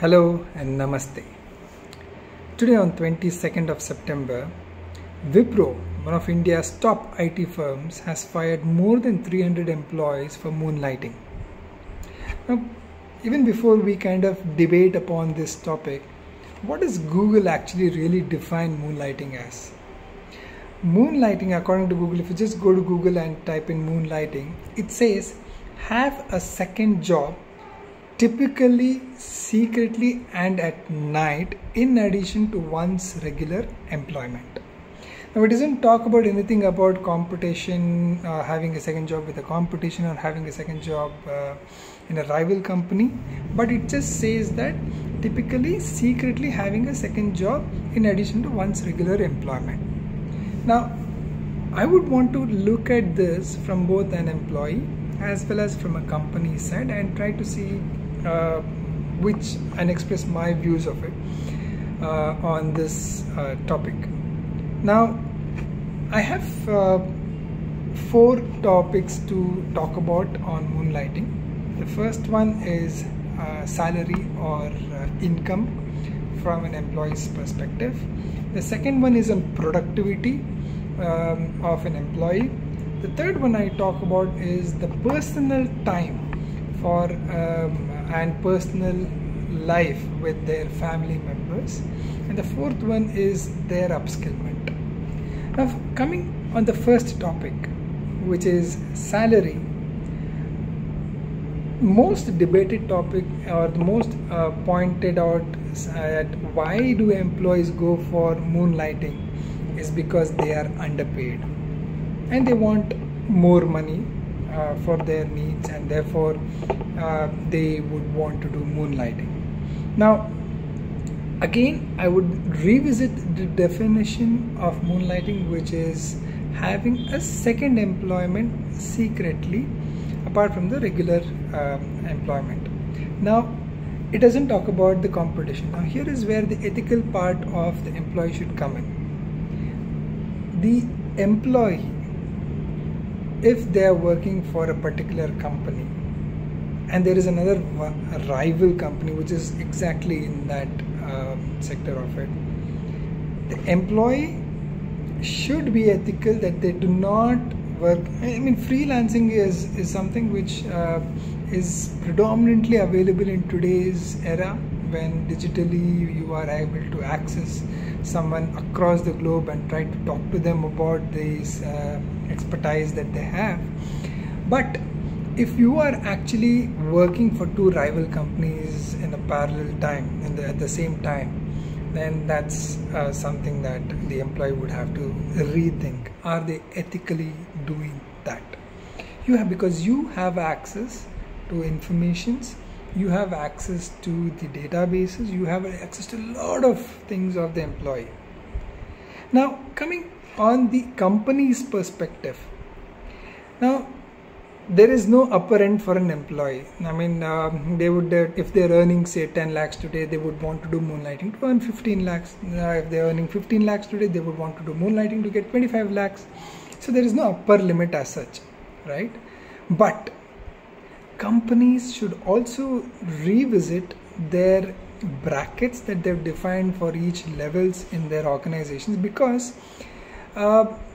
Hello and Namaste. Today on 22nd of September, Wipro, one of India's top IT firms, has fired more than 300 employees for moonlighting. Now, even before we kind of debate upon this topic, what does Google actually really define moonlighting as? Moonlighting, according to Google, if you just go to Google and type in moonlighting, it says have a second job, typically secretly and at night, in addition to one's regular employment. Now, it doesn't talk about anything about competition, having a second job with a competition or having a second job in a rival company, but it just says that typically secretly having a second job in addition to one's regular employment. Now, I would want to look at this from both an employee as well as from a company side and try to see and express my views of it on this topic. Now, I have 4 topics to talk about on moonlighting. The first one is salary or income from an employee's perspective. The second one is on productivity of an employee. The third one I talk about is the personal time for and personal life with their family members, and the fourth one is their upskillment. Now, coming on the first topic, which is salary, most debated topic or the most pointed out at why do employees go for moonlighting is because they are underpaid and they want more money for their needs, and therefore they would want to do moonlighting. Now, again, I would revisit the definition of moonlighting, which is having a second employment secretly apart from the regular employment. Now, it doesn't talk about the competition. Now, here is where the ethical part of the employee should come in. The employee, if they are working for a particular company and there is another rival company which is exactly in that sector of it, the employee should be ethical that they do not work. I mean, freelancing is something which is predominantly available in today's era, when digitally you are able to access someone across the globe and try to talk to them about this expertise that they have. But if you are actually working for 2 rival companies in a parallel time, at the same time, then that's something that the employee would have to rethink. Are they ethically doing that? Because you have access to informations, you have access to the databases, you have access to a lot of things of the employee. Now, coming on the company's perspective, now there is no upper end for an employee. I mean, they would, if they're earning say 10 lakhs today, they would want to do moonlighting to earn 15 lakhs. If they're earning 15 lakhs today, they would want to do moonlighting to get 25 lakhs. So there is no upper limit as such, right? But companies should also revisit their brackets that they've defined for each levels in their organizations, because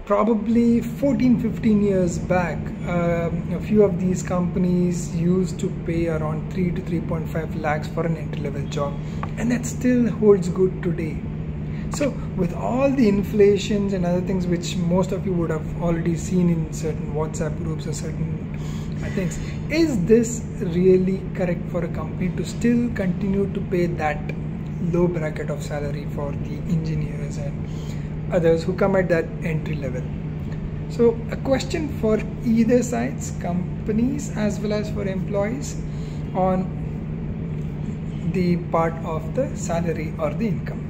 probably 14-15 years back, a few of these companies used to pay around 3 to 3.5 lakhs for an entry-level job, and that still holds good today. So with all the inflations and other things which most of you would have already seen in certain WhatsApp groups or certain things, is this really correct for a company to still continue to pay that low bracket of salary for the engineers and others who come at that entry level? So a question for either sides, companies as well as for employees, on the part of the salary or the income.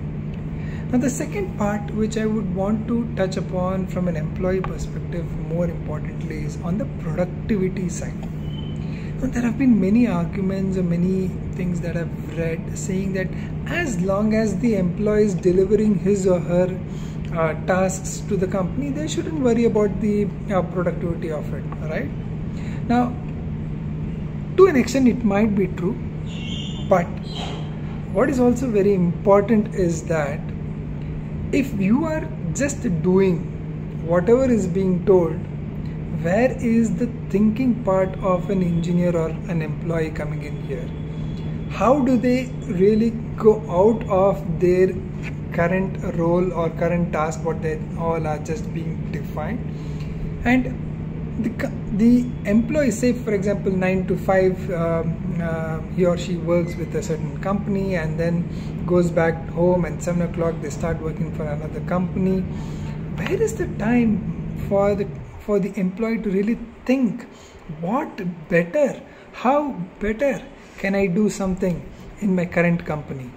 Now, the second part which I would want to touch upon from an employee perspective more importantly is on the productivity side. Now, there have been many arguments or many things that I've read saying that as long as the employee is delivering his or her tasks to the company, they shouldn't worry about the productivity of it, right? Now, to an extent it might be true, but what is also very important is that if you are just doing whatever is being told, where is the thinking part of an engineer or an employee coming in here? How do they really go out of their current role or current task, what they all are just being defined? And the employee, say for example 9 to 5, he or she works with a certain company and then goes back home, and 7 o'clock they start working for another company. Where is the time for the employee to really think what better, how better can I do something in my current company?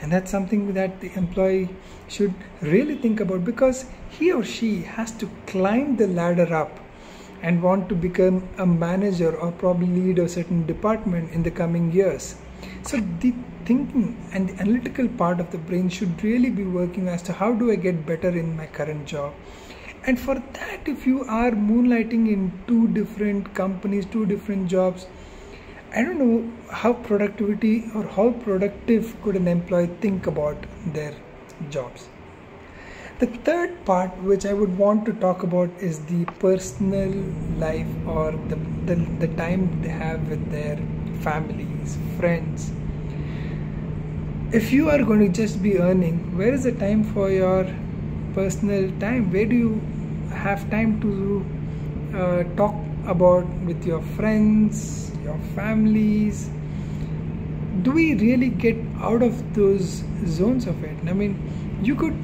And that's something that the employee should really think about, because he or she has to climb the ladder up and want to become a manager or probably lead a certain department in the coming years. So the thinking and the analytical part of the brain should really be working as to how do I get better in my current job. And for that, if you are moonlighting in 2 different companies, 2 different jobs, I don't know how productivity or how productive could an employee think about their jobs. The third part which I would want to talk about is the personal life, or the time they have with their families, friends. If you are going to just be earning, where is the time for your personal time? Where do you have time to talk about with your friends, your families? Do we really get out of those zones of it? I mean, you could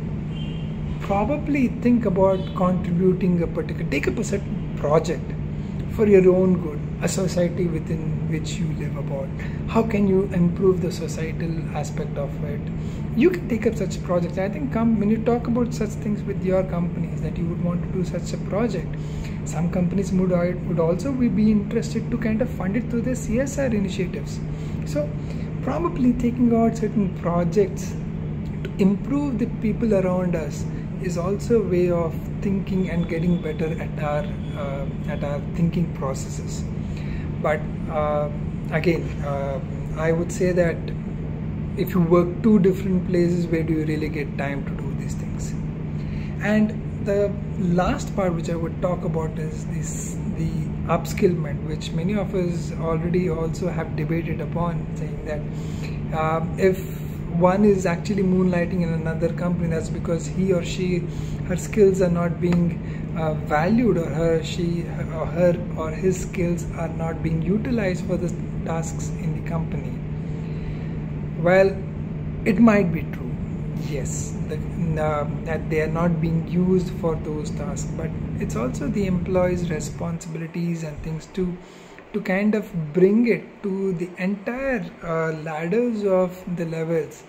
probably think about contributing take up a certain project for your own good, a society within which you live about. How can you improve the societal aspect of it? You can take up such projects. I think when you talk about such things with your companies that you would want to do such a project, some companies would also be interested to kind of fund it through their CSR initiatives. So probably taking out certain projects to improve the people around us is also a way of thinking and getting better at our thinking processes. But again, I would say that if you work 2 different places, where do you really get time to do these things? And the last part which I would talk about is the upskillment, which many of us already also have debated upon, saying that if one is actually moonlighting in another company, that's because he or she, her skills are not being valued, or her or his skills are not being utilized for the tasks in the company. Well, it might be true, yes, that they are not being used for those tasks, but it's also the employee's responsibilities and things to kind of bring it to the entire ladders of the levels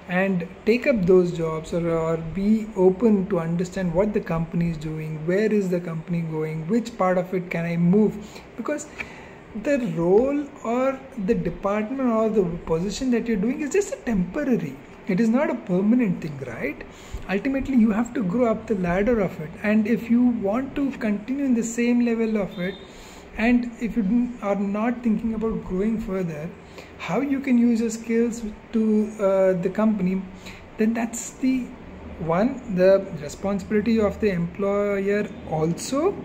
and take up those jobs, or be open to understand what the company is doing, where is the company going, which part of it can I move, because the role or the department or the position that you're doing is just a temporary. It is not a permanent thing, right? Ultimately, you have to grow up the ladder of it, and if you want to continue in the same level of it, and if you are not thinking about growing further, how you can use your skills to the company, then that's the responsibility of the employer also.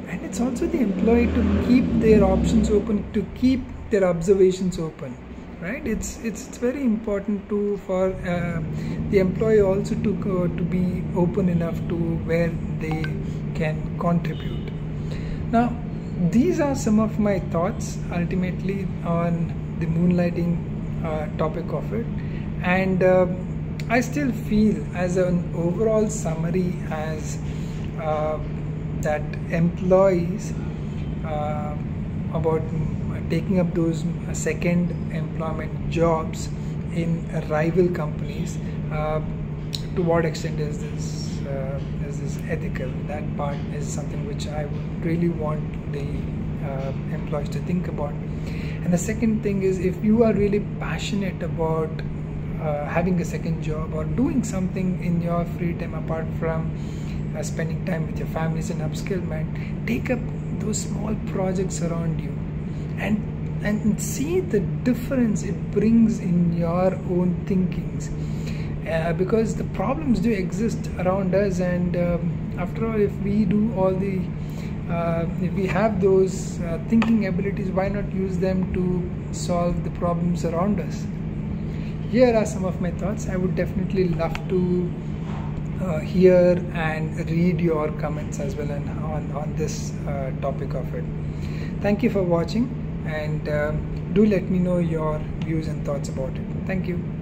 And it's also the employee to keep their options open, to keep their observations open, right? It's very important for the employee also to be open enough to where they can contribute. Now, these are some of my thoughts ultimately on the moonlighting topic of it, and I still feel, as an overall summary, as that employees about taking up those second employment jobs in rival companies, to what extent is this ethical? That part is something which I would really want the employees to think about. And the second thing is, if you are really passionate about having a second job or doing something in your free time apart from spending time with your families and upskillment, take up those small projects around you and and see the difference it brings in your own thinkings. Because the problems do exist around us, and after all, if we do all the if we have those thinking abilities, why not use them to solve the problems around us? Here are some of my thoughts. I would definitely love to hear and read your comments as well on this topic of it. Thank you for watching, and do let me know your views and thoughts about it. Thank you.